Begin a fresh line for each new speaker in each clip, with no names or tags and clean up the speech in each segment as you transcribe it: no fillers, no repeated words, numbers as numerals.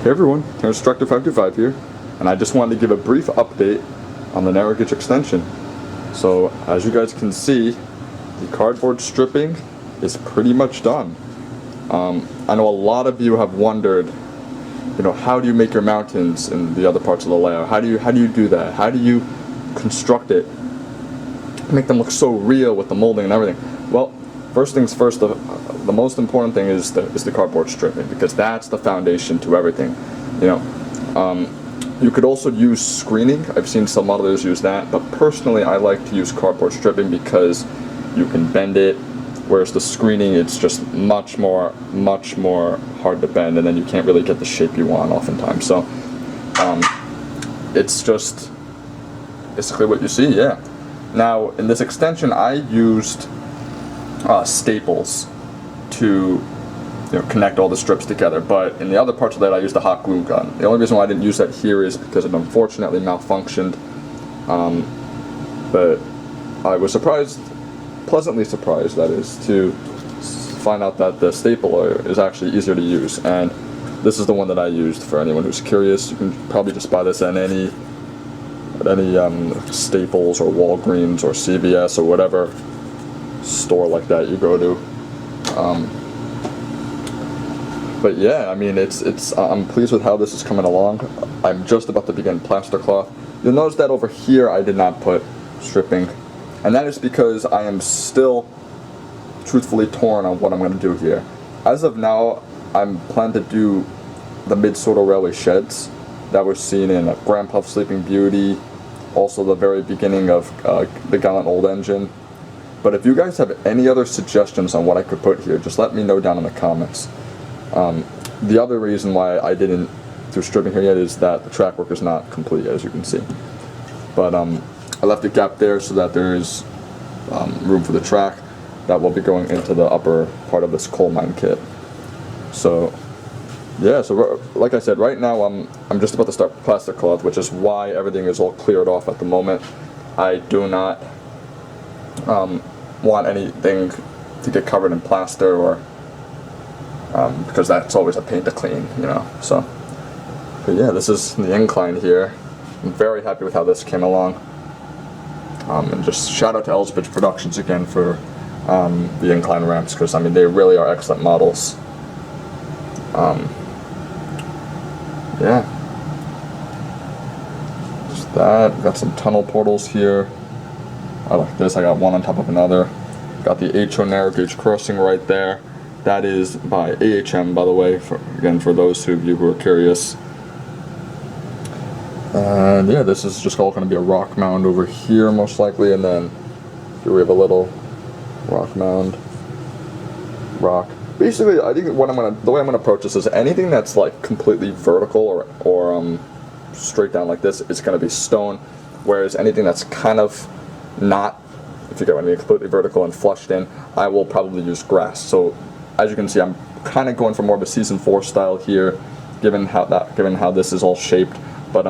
Hey everyone, here's Structor525 here, and I just wanted to give a brief update on the narrow gauge extension. So, as you guys can see, the cardboard stripping is pretty much done. I know a lot of you have wondered, how do you make your mountains in the other parts of the layout? How do you do that? How do you construct it, make them look so real with the molding and everything? Well, first things first, the most important thing is the cardboard stripping, because that's the foundation to everything. You could also use screening. I've seen some modelers use that, but personally I like to use cardboard stripping because you can bend it, whereas the screening, it's just much more hard to bend, and then you can't really get the shape you want oftentimes. So it's just basically what you see, yeah. Now in this extension I used staples to connect all the strips together, but in the other parts of that I used a hot glue gun. The only reason why I didn't use that here is because it unfortunately malfunctioned, but I was pleasantly surprised that is, to find out that the stapler is actually easier to use, and this is the one that I used. For anyone who's curious, you can probably just buy this at any Staples or Walgreens or CVS or whatever store like that you go to. But yeah, I mean, I'm pleased with how this is coming along. I'm just about to begin plaster cloth. You'll notice that over here I did not put stripping, and that is because I am still truthfully torn on what I'm going to do here. As of now, I'm planning to do the mid-Sortal Railway sheds that were seen in Grand Puff Sleeping Beauty, also the very beginning of the Gallant Old Engine. But if you guys have any other suggestions on what I could put here, just let me know down in the comments. The other reason why I didn't do stripping here yet is that the track work is not complete, as you can see. But I left a gap there so that there is room for the track that will be going into the upper part of this coal mine kit. So yeah, so like I said, right now I'm just about to start plaster cloth, which is why everything is all cleared off at the moment. I do not want anything to get covered in plaster, or because that's always a pain to clean, so. But yeah, this is the incline here. I'm very happy with how this came along. And just shout out to Elsbridge Productions again for the incline ramps, because I mean they really are excellent models. Yeah, just that. Got some tunnel portals here. I like this. I got one on top of another. Got the HO narrow gauge crossing right there. That is by AHM, by the way, for those of you who are curious. And yeah, this is just all going to be a rock mound over here, most likely, and then here we have a little rock mound. Basically, I think the way I'm going to approach this is anything that's like completely vertical or straight down like this is going to be stone, whereas anything that's kind of not, if you get what I mean, completely vertical and flushed in, I will probably use grass. So as you can see, I'm kind of going for more of a season 4 style here, given how this is all shaped. But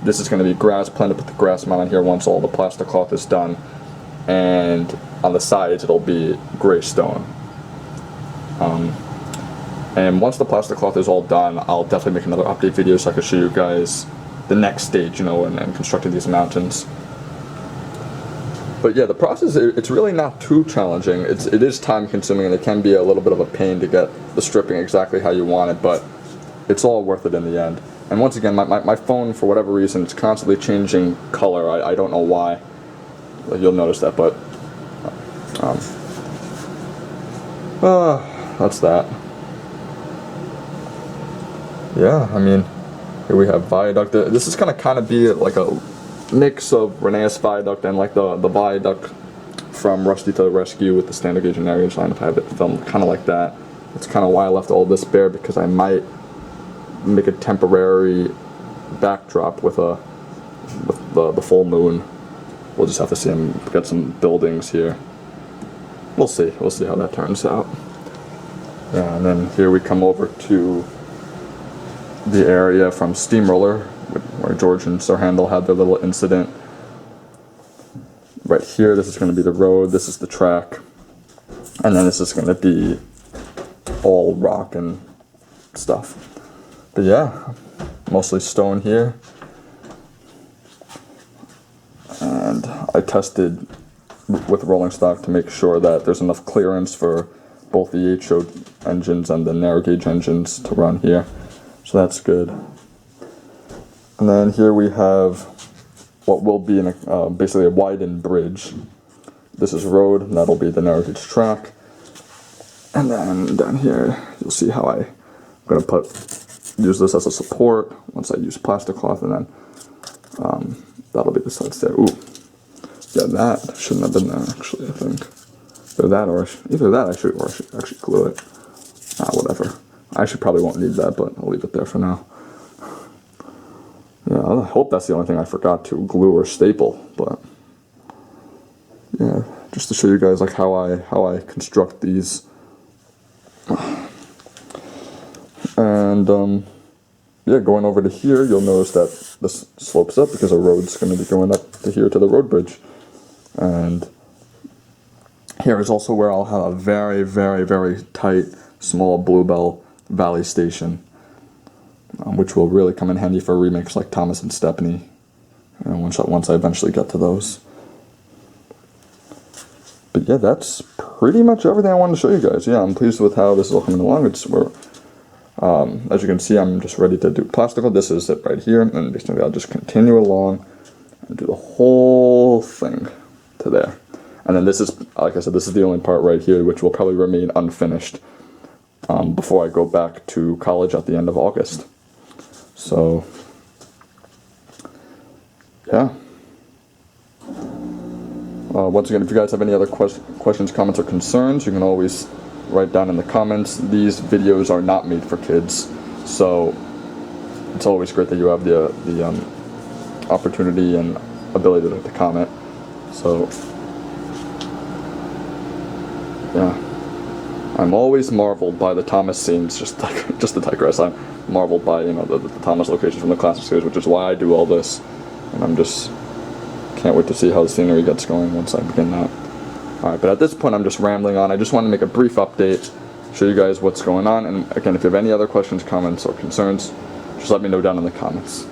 this is going to be grass. Plan to put the grass mound on here once all the plaster cloth is done, and on the sides it'll be gray stone. And once the plaster cloth is all done, I'll definitely make another update video so I can show you guys the next stage, and constructing these mountains. But yeah, the process, it's really not too challenging. It is time consuming, and it can be a little bit of a pain to get the stripping exactly how you want it, but it's all worth it in the end. And once again, my phone, for whatever reason, it's constantly changing color. I don't know why. You'll notice that, but that's that. Yeah, I mean, here we have viaduct. This is gonna kind of be like a mix of Rheneas Viaduct and like the viaduct from Rusty to the Rescue with the standard gauge and narrow gauge line. If I have it filmed kind of like that. That's kind of why I left all this bare, because I might make a temporary backdrop with the full moon. We'll just have to see him get some buildings here. We'll see how that turns out. Yeah, and then here we come over to the area from Steamroller, where George and Sir Handel had their little incident. Right here, this is going to be the road, this is the track, and then this is going to be all rock and stuff. But yeah, mostly stone here. And I tested with rolling stock to make sure that there's enough clearance for both the HO engines and the narrow gauge engines to run here. So that's good. And then here we have what will be basically a widened bridge. This is road, and that'll be the narrow gauge track. And then down here, you'll see how I'm going to use this as a support once I use plaster cloth, and then that'll be the sides there. Ooh, yeah, that shouldn't have been there actually. I think either that I should actually glue it. Whatever. I actually probably won't need that, but I'll leave it there for now. Yeah, I hope that's the only thing I forgot to glue or staple, but yeah, just to show you guys like how I construct these. And yeah, going over to here, you'll notice that this slopes up because a road's going to be going up to here to the road bridge. And here is also where I'll have a very, very, very tight, small Bluebell Valley station, which will really come in handy for remakes like Thomas and Stepney, once I eventually get to those. But yeah, that's pretty much everything I wanted to show you guys. Yeah, I'm pleased with how this is all coming along. As you can see, I'm just ready to do plastical. This is it right here, and basically I'll just continue along and do the whole thing to there. And then this is, like I said, this is the only part right here which will probably remain unfinished before I go back to college at the end of August. So, yeah. Once again, if you guys have any other questions, comments, or concerns, you can always write down in the comments. These videos are not made for kids, so it's always great that you have the opportunity and ability to comment. So, yeah. I'm always marveled by the Thomas scenes, just to digress, I'm marveled by, the Thomas locations from the classic series, which is why I do all this, and I'm just can't wait to see how the scenery gets going once I begin that. Alright, but at this point I'm just rambling on. I just want to make a brief update, show you guys what's going on, and again, if you have any other questions, comments, or concerns, just let me know down in the comments.